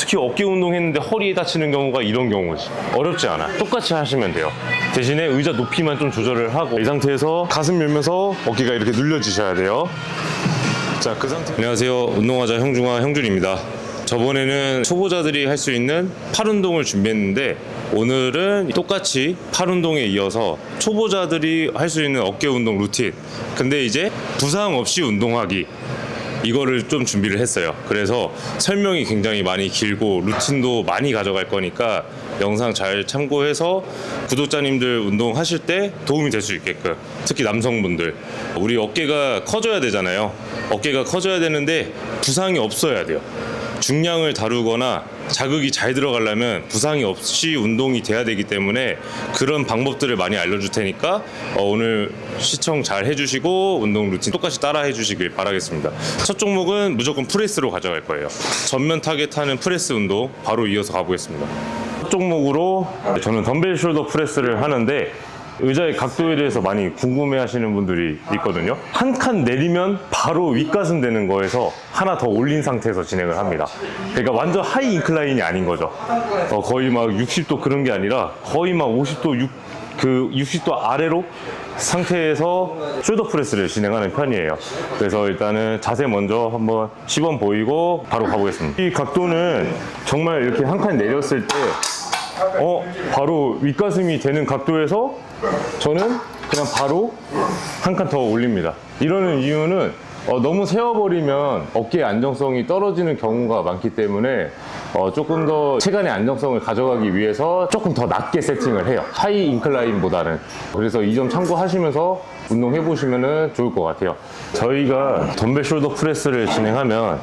특히 어깨 운동했는데 허리에 다치는 경우가 이런 경우지. 어렵지 않아. 똑같이 하시면 돼요. 대신에 의자 높이만 좀 조절을 하고, 이 상태에서 가슴 열면서 어깨가 이렇게 눌려지셔야 돼요. 자, 그 상태. 안녕하세요. 운동하자 형중아 형준입니다. 저번에는 초보자들이 할 수 있는 팔 운동을 준비했는데, 오늘은 똑같이 팔 운동에 이어서 초보자들이 할 수 있는 어깨 운동 루틴, 근데 이제 부상 없이 운동하기, 이거를 좀 준비를 했어요. 그래서 설명이 굉장히 많이 길고 루틴도 많이 가져갈 거니까 영상 잘 참고해서 구독자님들 운동하실 때 도움이 될 수 있게끔, 특히 남성분들, 우리 어깨가 커져야 되잖아요. 어깨가 커져야 되는데 부상이 없어야 돼요. 중량을 다루거나 자극이 잘 들어가려면 부상이 없이 운동이 돼야 되기 때문에 그런 방법들을 많이 알려줄 테니까 오늘 시청 잘 해주시고 운동 루틴 똑같이 따라 해주시길 바라겠습니다. 첫 종목은 무조건 프레스로 가져갈 거예요. 전면 타겟하는 프레스 운동 바로 이어서 가보겠습니다. 첫 종목으로 저는 덤벨 숄더 프레스를 하는데, 의자의 각도에 대해서 많이 궁금해 하시는 분들이 있거든요. 한 칸 내리면 바로 윗가슴 되는 거에서 하나 더 올린 상태에서 진행을 합니다. 그러니까 완전 하이 인클라인이 아닌 거죠. 거의 막 60도 그런 게 아니라 거의 막 50도, 60도 아래로 상태에서 숄더 프레스를 진행하는 편이에요. 그래서 일단은 자세 먼저 한번 시범 보이고 바로 가보겠습니다. 이 각도는 정말 이렇게 한 칸 내렸을 때 바로 윗가슴이 되는 각도에서 저는 그냥 바로 한 칸 더 올립니다. 이러는 이유는 너무 세워버리면 어깨의 안정성이 떨어지는 경우가 많기 때문에 조금 더 체간의 안정성을 가져가기 위해서 조금 더 낮게 세팅을 해요. 하이 인클라인보다는. 그래서 이 점 참고하시면서 운동해 보시면 좋을 것 같아요. 저희가 덤벨 숄더 프레스를 진행하면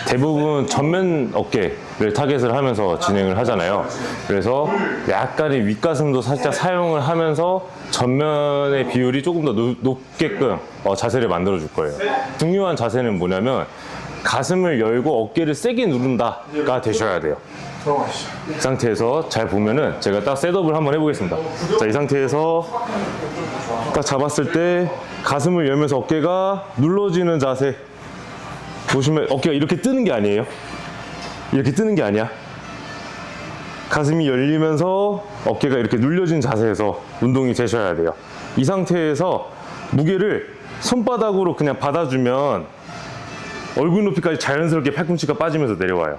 대부분 전면 어깨를 타겟을 하면서 진행을 하잖아요. 그래서 약간의 윗가슴도 살짝 사용을 하면서 전면의 비율이 조금 더 높게끔 자세를 만들어 줄 거예요. 중요한 자세는 뭐냐면 가슴을 열고 어깨를 세게 누른다가 되셔야 돼요. 이 상태에서 잘 보면은 제가 딱 셋업을 한번 해보겠습니다. 자, 이 상태에서 딱 잡았을 때 가슴을 열면서 어깨가 눌러지는 자세. 보시면 어깨가 이렇게 뜨는 게 아니에요. 이렇게 뜨는 게 아니야. 가슴이 열리면서 어깨가 이렇게 눌려진 자세에서 운동이 되셔야 돼요. 이 상태에서 무게를 손바닥으로 그냥 받아주면 얼굴 높이까지 자연스럽게 팔꿈치가 빠지면서 내려와요.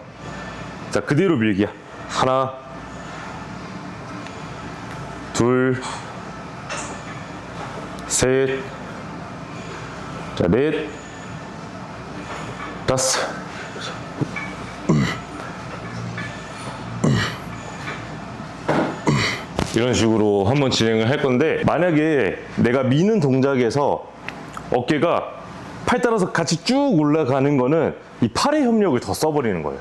자, 그대로 밀기야. 하나, 둘, 셋, 자, 넷, 다섯. 이런 식으로 한번 진행을 할 건데, 만약에 내가 미는 동작에서 어깨가 팔 따라서 같이 쭉 올라가는 거는 이 팔의 협력을 더 써버리는 거예요.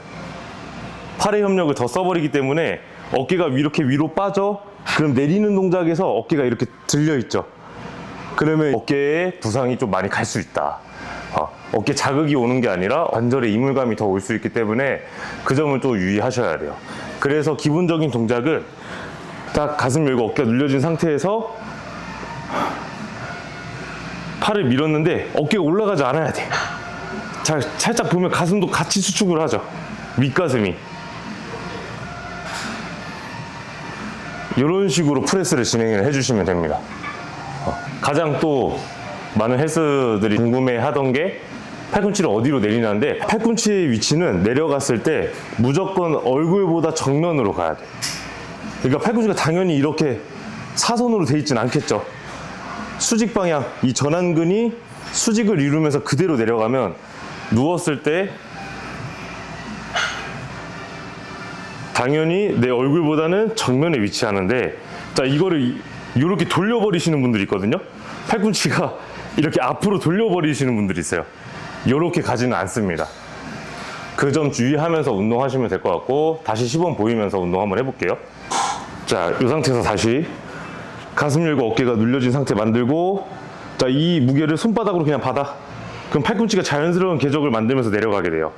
팔의 협력을 더 써버리기 때문에 어깨가 이렇게 위로 빠져. 그럼 내리는 동작에서 어깨가 이렇게 들려있죠. 그러면 어깨에 부상이 좀 많이 갈 수 있다. 어깨 자극이 오는 게 아니라 관절에 이물감이 더 올 수 있기 때문에 그 점을 또 유의하셔야 돼요. 그래서 기본적인 동작은 딱 가슴 열고 어깨가 눌려진 상태에서 팔을 밀었는데 어깨가 올라가지 않아야 돼. 자, 살짝 보면 가슴도 같이 수축을 하죠. 윗가슴이. 이런 식으로 프레스를 진행을 해주시면 됩니다. 가장 또 많은 헬스들이 궁금해 하던 게 팔꿈치를 어디로 내리냐인데, 팔꿈치의 위치는 내려갔을 때 무조건 얼굴보다 정면으로 가야 돼. 그러니까 팔꿈치가 당연히 이렇게 사선으로 돼 있진 않겠죠. 수직 방향, 이 전완근이 수직을 이루면서 그대로 내려가면 누웠을 때 당연히 내 얼굴보다는 정면에 위치하는데, 자, 이거를 이렇게 돌려버리시는 분들이 있거든요. 팔꿈치가 이렇게 앞으로 돌려버리시는 분들이 있어요. 이렇게 가지는 않습니다. 그 점 주의하면서 운동하시면 될 것 같고, 다시 시범 보이면서 운동 한번 해볼게요. 자, 이 상태에서 다시 가슴 열고 어깨가 눌려진 상태 만들고, 자, 이 무게를 손바닥으로 그냥 받아. 그럼 팔꿈치가 자연스러운 궤적을 만들면서 내려가게 돼요.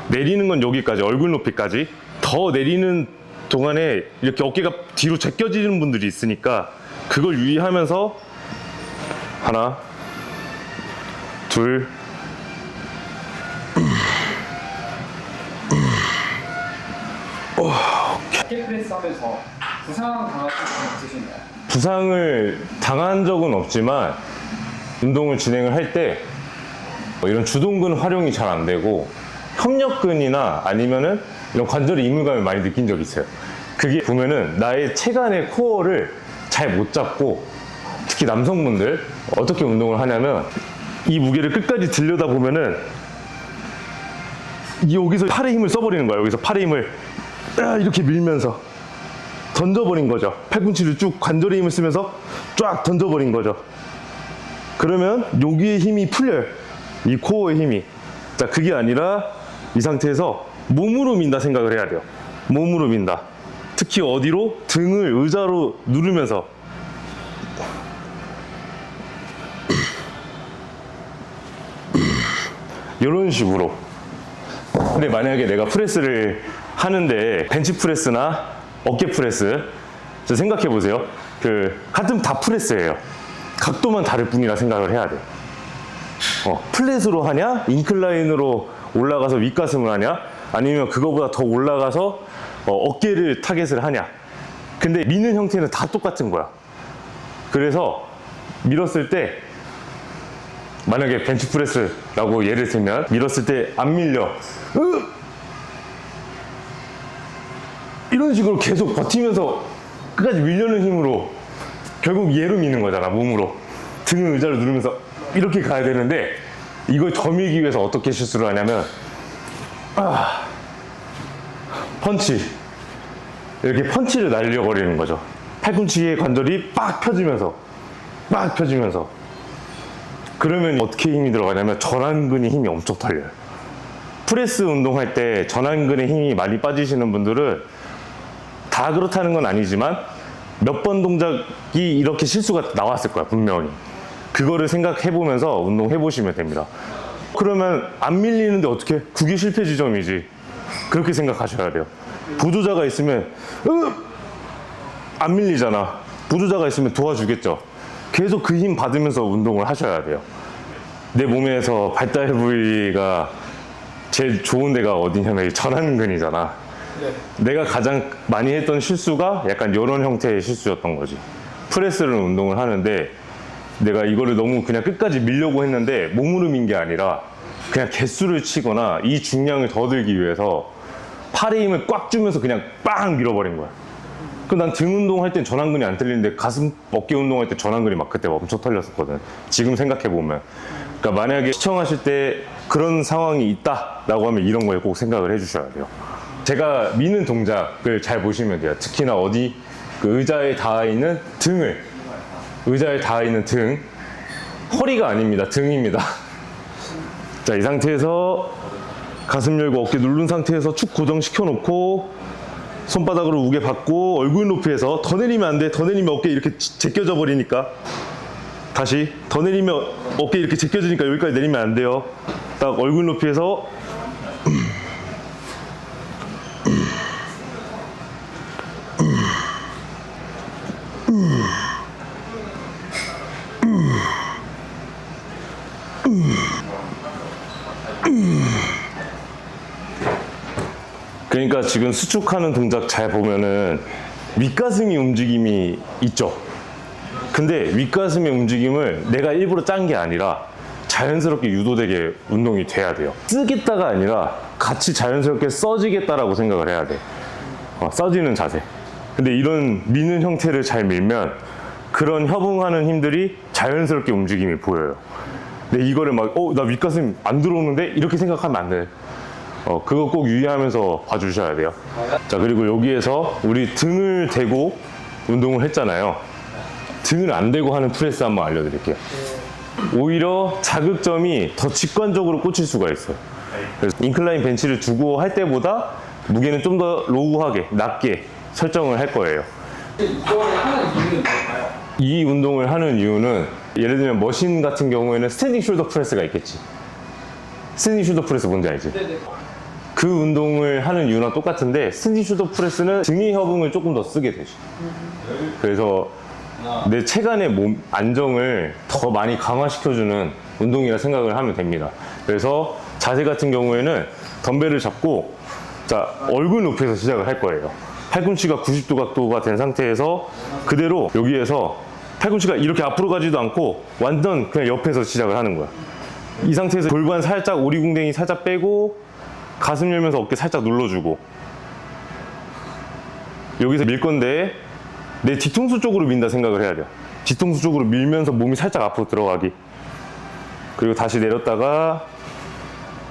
내리는 건 여기까지, 얼굴 높이까지. 더 내리는 동안에 이렇게 어깨가 뒤로 제껴지는 분들이 있으니까 그걸 유의하면서 하나, 둘, 어깨프레스 하면서 부상 당하신 적 있으신가요? 부상을 당한 적은 없지만 운동을 진행을 할 때 이런 주동근 활용이 잘 안 되고 협력근이나 아니면은 이런 관절의 이물감을 많이 느낀 적이 있어요. 그게 보면은 나의 체간의 코어를 잘 못 잡고, 특히 남성분들 어떻게 운동을 하냐면 이 무게를 끝까지 들여다 보면은 여기서 팔의 힘을 써버리는 거야. 여기서 팔의 힘을 이렇게 밀면서 던져버린 거죠. 팔꿈치를 쭉 관절의 힘을 쓰면서 쫙 던져버린 거죠. 그러면 여기에 힘이 풀려요. 이 코어의 힘이. 자, 그게 아니라 이 상태에서 몸으로 민다 생각을 해야 돼요. 몸으로 민다. 특히 어디로? 등을 의자로 누르면서. 이런 식으로. 근데 만약에 내가 프레스를 하는데 벤치 프레스나 어깨 프레스, 생각해 보세요. 같은 다 프레스예요. 각도만 다를 뿐이라 생각을 해야 돼. 플랫으로 하냐? 인클라인으로 올라가서 윗가슴을 하냐? 아니면 그거보다 더 올라가서 어깨를 타겟을 하냐? 근데 미는 형태는 다 똑같은 거야. 그래서 밀었을 때 만약에 벤치프레스라고 예를 들면 밀었을 때 안 밀려. 이런 식으로 계속 버티면서 끝까지 밀려는 힘으로 결국 얘로 미는 거잖아. 몸으로. 등을 의자로 누르면서 이렇게 가야 되는데 이걸 더 밀기 위해서 어떻게 실수를 하냐면 펀치. 이렇게 펀치를 날려버리는 거죠. 팔꿈치의 관절이 빡 펴지면서 그러면 어떻게 힘이 들어가냐면 전완근이 힘이 엄청 털려요. 프레스 운동할 때 전완근에 힘이 많이 빠지시는 분들은 다 그렇다는 건 아니지만 몇 번 동작이 이렇게 실수가 나왔을 거야, 분명히. 그거를 생각해 보면서 운동해 보시면 됩니다. 그러면 안 밀리는데 어떻게? 그게 실패 지점이지. 그렇게 생각하셔야 돼요. 보조자가 있으면 안 밀리잖아. 보조자가 있으면 도와주겠죠. 계속 그 힘 받으면서 운동을 하셔야 돼요. 내 몸에서 발달 부위가 제일 좋은 데가 어디냐면 전완근이잖아. 네. 내가 가장 많이 했던 실수가 약간 이런 형태의 실수였던 거지. 프레스를 운동을 하는데 내가 이거를 너무 그냥 끝까지 밀려고 했는데 몸으로 민 게 아니라 그냥 개수를 치거나 이 중량을 더 들기 위해서 팔의 힘을 꽉 주면서 그냥 빵 밀어버린 거야. 그럼 난 등 운동할 땐 전완근이 안 틀리는데 가슴, 어깨 운동할 때 전완근이 막 그때 엄청 털렸었거든. 지금 생각해보면. 그러니까 만약에 시청하실 때 그런 상황이 있다라고 하면 이런 거에 꼭 생각을 해주셔야 돼요. 제가 미는 동작을 잘 보시면 돼요. 특히나 어디 그 의자에 닿아 있는 등을, 의자에 닿아 있는 등, 허리가 아닙니다. 등입니다. 자, 이 상태에서 가슴 열고 어깨 누른 상태에서 축 고정시켜 놓고 손바닥으로 무게 받고 얼굴 높이에서 더 내리면 안 돼. 더 내리면 어깨 이렇게 제껴져 버리니까. 다시 더 내리면 어깨 이렇게 제껴지니까 여기까지 내리면 안 돼요. 딱 얼굴 높이에서 그러니까 지금 수축하는 동작 잘 보면은 윗가슴이 움직임이 있죠. 근데 윗가슴의 움직임을 내가 일부러 짠 게 아니라 자연스럽게 유도되게 운동이 돼야 돼요. 쓰겠다가 아니라 같이 자연스럽게 써지겠다라고 생각을 해야 돼. 써지는 자세. 근데 이런 미는 형태를 잘 밀면 그런 협응하는 힘들이 자연스럽게 움직임이 보여요. 근데 이거를 막 나 윗가슴 안 들어오는데 이렇게 생각하면 안 돼. 그거 꼭 유의하면서 봐주셔야 돼요. 자, 그리고 여기에서 우리 등을 대고 운동을 했잖아요. 등을 안 대고 하는 프레스 한번 알려드릴게요. 오히려 자극점이 더 직관적으로 꽂힐 수가 있어요. 그래서 인클라인 벤치를 두고 할 때보다 무게는 좀 더 로우하게, 낮게 설정을 할 거예요. 이거를 하는 이유는 뭘까요? 이 운동을 하는 이유는 예를 들면 머신 같은 경우에는 스탠딩 숄더 프레스가 있겠지. 스탠딩 숄더 프레스 뭔지 알지? 네네. 그 운동을 하는 이유랑 똑같은데 스탠딩 숄더 프레스는 등의 협응을 조금 더 쓰게 되죠. 그래서 내 체간의 몸 안정을 더 많이 강화시켜주는 운동이라 생각을 하면 됩니다. 그래서 자세 같은 경우에는 덤벨을 잡고 자, 얼굴 높이에서 시작을 할 거예요. 팔꿈치가 90도 각도가 된 상태에서 그대로 여기에서 팔꿈치가 이렇게 앞으로 가지도 않고 완전 그냥 옆에서 시작을 하는 거야. 이 상태에서 골반 살짝 오리궁뎅이 살짝 빼고 가슴 열면서 어깨 살짝 눌러주고 여기서 밀 건데 내 뒤통수 쪽으로 민다 생각을 해야 돼요. 뒤통수 쪽으로 밀면서 몸이 살짝 앞으로 들어가기. 그리고 다시 내렸다가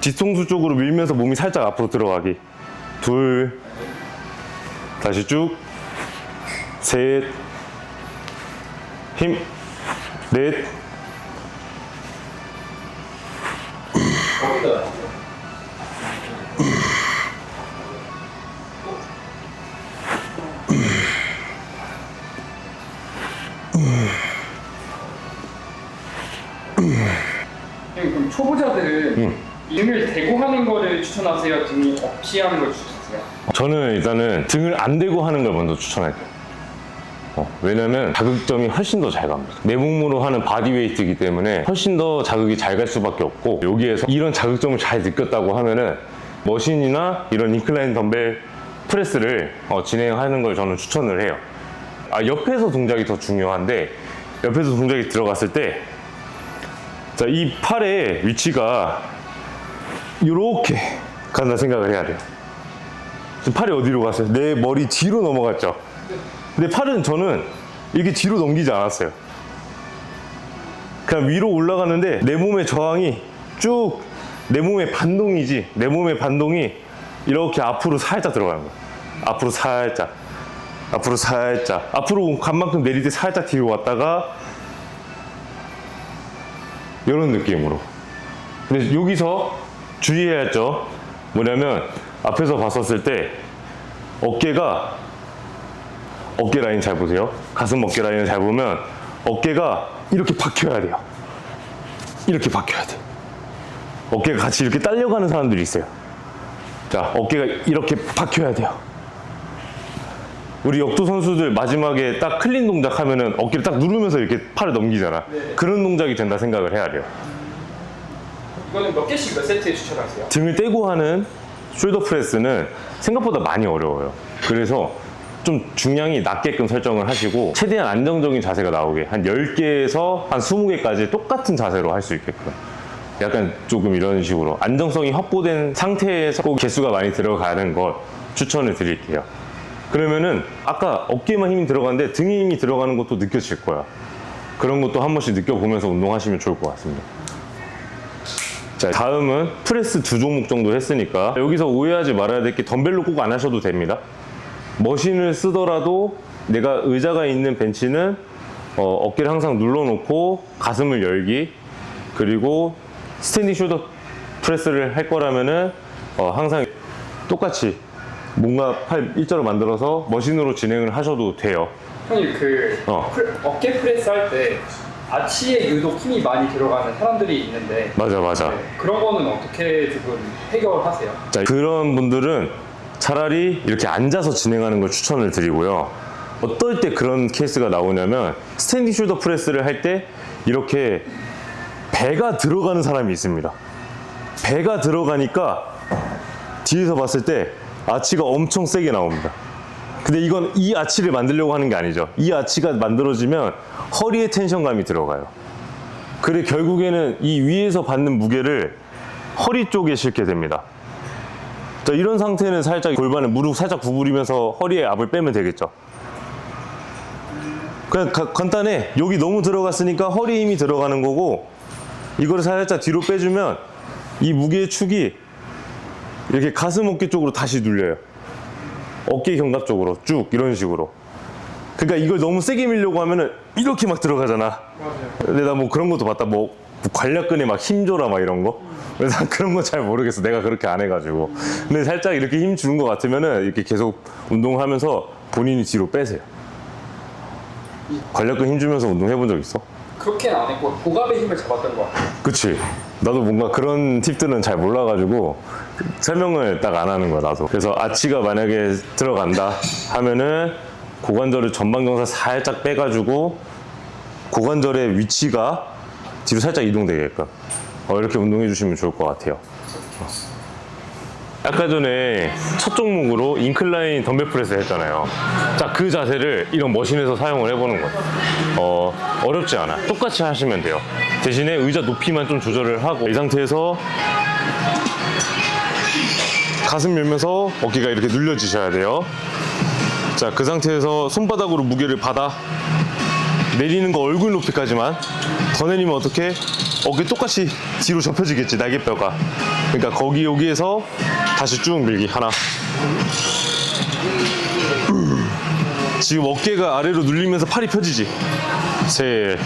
뒤통수 쪽으로 밀면서 몸이 살짝 앞으로 들어가기. 둘, 다시 쭉, 셋, 힘, 넷, 그럼 초보자들은 등을 대고 하는 거를 추천하세요? 등이 없이 하는 걸 추천하세요? 저는 일단은 등을 안 대고 하는 걸 먼저 추천할게요. 왜냐면 자극점이 훨씬 더 잘 갑니다. 내 몸으로 하는 바디웨이트이기 때문에 훨씬 더 자극이 잘 갈 수밖에 없고 여기에서 이런 자극점을 잘 느꼈다고 하면은 머신이나 이런 인클라인 덤벨 프레스를 진행하는 걸 저는 추천을 해요. 옆에서 동작이 더 중요한데 옆에서 동작이 들어갔을 때 자, 이 팔의 위치가 이렇게 간다 생각을 해야 돼요. 지금 팔이 어디로 갔어요? 내 머리 뒤로 넘어갔죠? 근데 팔은 저는 이렇게 뒤로 넘기지 않았어요. 그냥 위로 올라가는데 내 몸의 저항이 쭉 내 몸의 반동이지 내 몸의 반동이 이렇게 앞으로 살짝 들어가는 거예요. 앞으로 살짝 앞으로 살짝 앞으로 간 만큼 내릴 때 살짝 뒤로 왔다가 이런 느낌으로. 근데 여기서 주의해야 할 점 뭐냐면 앞에서 봤었을 때 어깨가 어깨 라인 잘 보세요. 가슴 어깨 라인을 잘 보면 어깨가 이렇게 박혀야 돼요. 이렇게 박혀야 돼. 어깨가 같이 이렇게 딸려가는 사람들이 있어요. 자, 어깨가 이렇게 박혀야 돼요. 우리 역도 선수들 마지막에 딱 클린 동작 하면은 어깨를 딱 누르면서 이렇게 팔을 넘기잖아. 네. 그런 동작이 된다 생각을 해야 돼요. 이거는 몇 개씩 몇 세트에 추천하세요? 등을 떼고 하는 숄더 프레스는 생각보다 많이 어려워요. 그래서 좀 중량이 낮게끔 설정을 하시고 최대한 안정적인 자세가 나오게 한 10개에서 한 20개까지 똑같은 자세로 할 수 있게끔 약간 조금 이런 식으로 안정성이 확보된 상태에서 꼭 개수가 많이 들어가는 걸 추천을 드릴게요. 그러면은 아까 어깨만 힘이 들어가는데 등에 힘이 들어가는 것도 느껴질 거야. 그런 것도 한 번씩 느껴보면서 운동하시면 좋을 것 같습니다. 자, 다음은 프레스 2종목 정도 했으니까 여기서 오해하지 말아야 될 게 덤벨로 꼭 안 하셔도 됩니다. 머신을 쓰더라도 내가 의자가 있는 벤치는 어깨를 항상 눌러놓고 가슴을 열기, 그리고 스탠딩 숄더 프레스를 할 거라면은 항상 똑같이 뭔가 팔 일자로 만들어서 머신으로 진행을 하셔도 돼요. 형님 어깨 프레스 할 때 아치에 유독 힘이 많이 들어가는 사람들이 있는데 맞아. 네, 그런 거는 어떻게 지금 해결하세요? 자, 그런 분들은 차라리 이렇게 앉아서 진행하는 걸 추천을 드리고요. 어떨 때 그런 케이스가 나오냐면 스탠딩 숄더 프레스를 할 때 이렇게 배가 들어가는 사람이 있습니다. 배가 들어가니까 뒤에서 봤을 때 아치가 엄청 세게 나옵니다. 근데 이건 이 아치를 만들려고 하는 게 아니죠. 이 아치가 만들어지면 허리에 텐션감이 들어가요. 그래 결국에는 이 위에서 받는 무게를 허리 쪽에 싣게 됩니다. 자, 이런 상태는 살짝 골반을 무릎 살짝 구부리면서 허리에 압을 빼면 되겠죠. 그냥 간단해. 여기 너무 들어갔으니까 허리 힘이 들어가는 거고 이거를 살짝 뒤로 빼주면 이 무게의 축이 이렇게 가슴 어깨 쪽으로 다시 눌려요. 어깨 견갑 쪽으로 쭉 이런 식으로. 그러니까 이걸 너무 세게 밀려고 하면은 이렇게 막 들어가잖아. 맞아요. 근데 나 뭐 그런 것도 봤다. 뭐 관략근에 막 힘줘라 막 이런 거. 그래서 난 그런 거 잘 모르겠어. 내가 그렇게 안 해가지고. 근데 살짝 이렇게 힘 주는 것 같으면은 이렇게 계속 운동을 하면서 본인이 뒤로 빼세요. 관략근 힘 주면서 운동해본 적 있어? 그렇게는 안 했고 고갑의 힘을 잡았던 것 같아요. 그치. 나도 뭔가 그런 팁들은 잘 몰라가지고 설명을 딱 안 하는 거야, 나도. 그래서 아치가 만약에 들어간다 하면은 고관절을 전방경사 살짝 빼가지고 고관절의 위치가 뒤로 살짝 이동되게끔 이렇게 운동해 주시면 좋을 것 같아요. 아까 전에 첫 종목으로 인클라인 덤벨 프레스 했잖아요. 자, 그 자세를 이런 머신에서 사용을 해보는 거예요. 어렵지 않아. 똑같이 하시면 돼요. 대신에 의자 높이만 좀 조절을 하고, 이 상태에서 가슴 밀면서 어깨가 이렇게 눌려지셔야 돼요. 자, 그 상태에서 손바닥으로 무게를 받아 내리는 거 얼굴 높이까지만. 더 내리면 어떻게? 어깨 똑같이 뒤로 접혀지겠지, 날개뼈가. 그러니까 여기에서 다시 쭉 밀기. 하나. 지금 어깨가 아래로 눌리면서 팔이 펴지지. 셋.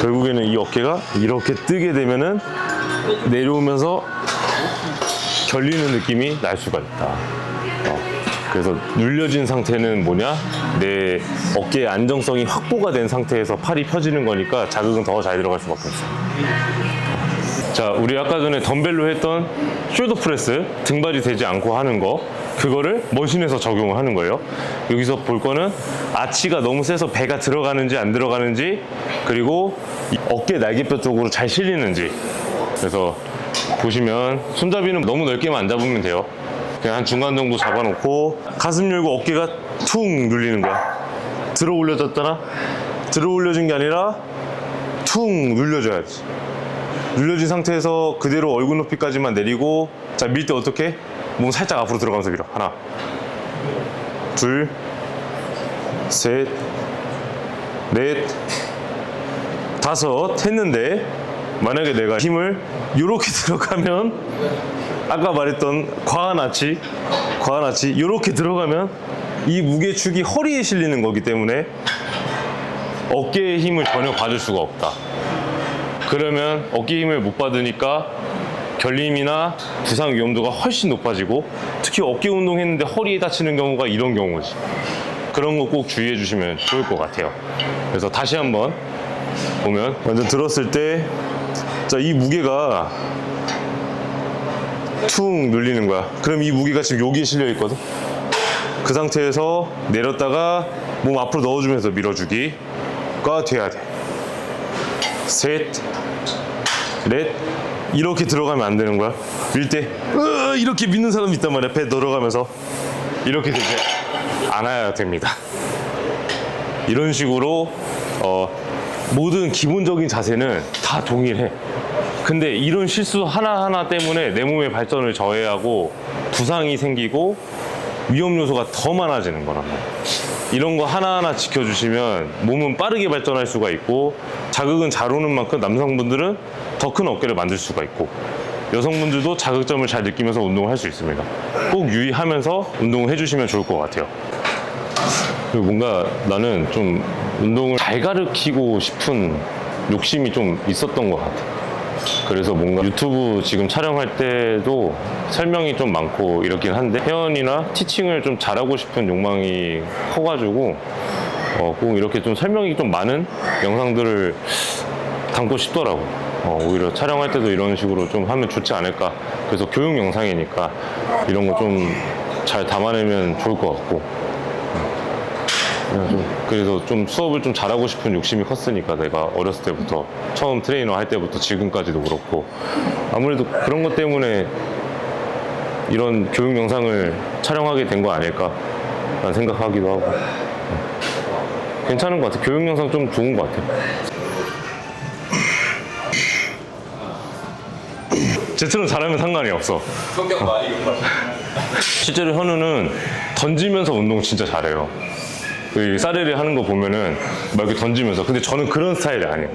결국에는 이 어깨가 이렇게 뜨게 되면은 내려오면서 결리는 느낌이 날 수가 있다. 그래서 눌려진 상태는 뭐냐? 내 어깨의 안정성이 확보가 된 상태에서 팔이 펴지는 거니까 자극은 더 잘 들어갈 수밖에 없어요. 자, 우리 아까 전에 덤벨로 했던 숄더 프레스, 등발이 되지 않고 하는 거, 그거를 머신에서 적용을 하는 거예요. 여기서 볼 거는 아치가 너무 세서 배가 들어가는지 안 들어가는지, 그리고 이 어깨 날개뼈 쪽으로 잘 실리는지. 그래서 보시면 손잡이는 너무 넓게만 안 잡으면 돼요. 그냥 한 중간 정도 잡아놓고 가슴 열고 어깨가 툭 눌리는 거야. 들어 올려졌잖아? 들어 올려진 게 아니라 툭 눌려줘야지. 눌려진 상태에서 그대로 얼굴 높이까지만 내리고, 자, 밀 때 어떻게? 몸 살짝 앞으로 들어가면서 밀어. 하나, 둘, 셋, 넷, 다섯 했는데, 만약에 내가 힘을 이렇게 들어가면, 아까 말했던 과한 아치 이렇게 들어가면 이 무게축이 허리에 실리는 거기 때문에 어깨의 힘을 전혀 받을 수가 없다. 그러면 어깨 힘을 못 받으니까 결림이나 부상 위험도가 훨씬 높아지고, 특히 어깨 운동했는데 허리에 다치는 경우가 이런 경우지. 그런 거 꼭 주의해 주시면 좋을 것 같아요. 그래서 다시 한번 보면, 먼저 들었을 때, 자, 이 무게가 툭 눌리는 거야. 그럼 이 무게가 지금 여기에 실려 있거든. 그 상태에서 내렸다가 몸 앞으로 넣어주면서 밀어주기가 돼야 돼. 셋, 넷. 이렇게 들어가면 안 되는 거야. 밀 때 이렇게 믿는 사람이 있단 말이야. 배 들어가면서 이렇게 되지 않아야 됩니다. 이런 식으로 모든 기본적인 자세는 다 동일해. 근데 이런 실수 하나하나 때문에 내 몸의 발전을 저해하고 부상이 생기고 위험 요소가 더 많아지는 거란 말이야. 이런 거 하나하나 지켜주시면 몸은 빠르게 발전할 수가 있고, 자극은 잘 오는 만큼 남성분들은 더 큰 어깨를 만들 수가 있고, 여성분들도 자극점을 잘 느끼면서 운동을 할 수 있습니다. 꼭 유의하면서 운동을 해주시면 좋을 것 같아요. 그리고 뭔가 나는 좀 운동을 잘 가르치고 싶은 욕심이 좀 있었던 것 같아. 그래서 뭔가 유튜브 지금 촬영할 때도 설명이 좀 많고 이렇긴 한데, 회원이나 티칭을 좀 잘하고 싶은 욕망이 커가지고 꼭 이렇게 좀 설명이 좀 많은 영상들을 담고 싶더라고. 오히려 촬영할 때도 이런 식으로 좀 하면 좋지 않을까. 그래서 교육 영상이니까 이런 거 좀 잘 담아내면 좋을 것 같고, 그래서 좀 수업을 좀 잘하고 싶은 욕심이 컸으니까, 내가 어렸을 때부터, 처음 트레이너 할 때부터 지금까지도 그렇고, 아무래도 그런 것 때문에 이런 교육 영상을 촬영하게 된 거 아닐까 라는 생각하기도 하고. 괜찮은 것 같아. 교육 영상 좀 좋은 것 같아. 제처럼 잘하면 상관이 없어. 성격 많이 급하시네. 실제로 현우는 던지면서 운동 진짜 잘해요. 그 사레리 하는 거 보면은 막 이렇게 던지면서. 근데 저는 그런 스타일이 아니에요.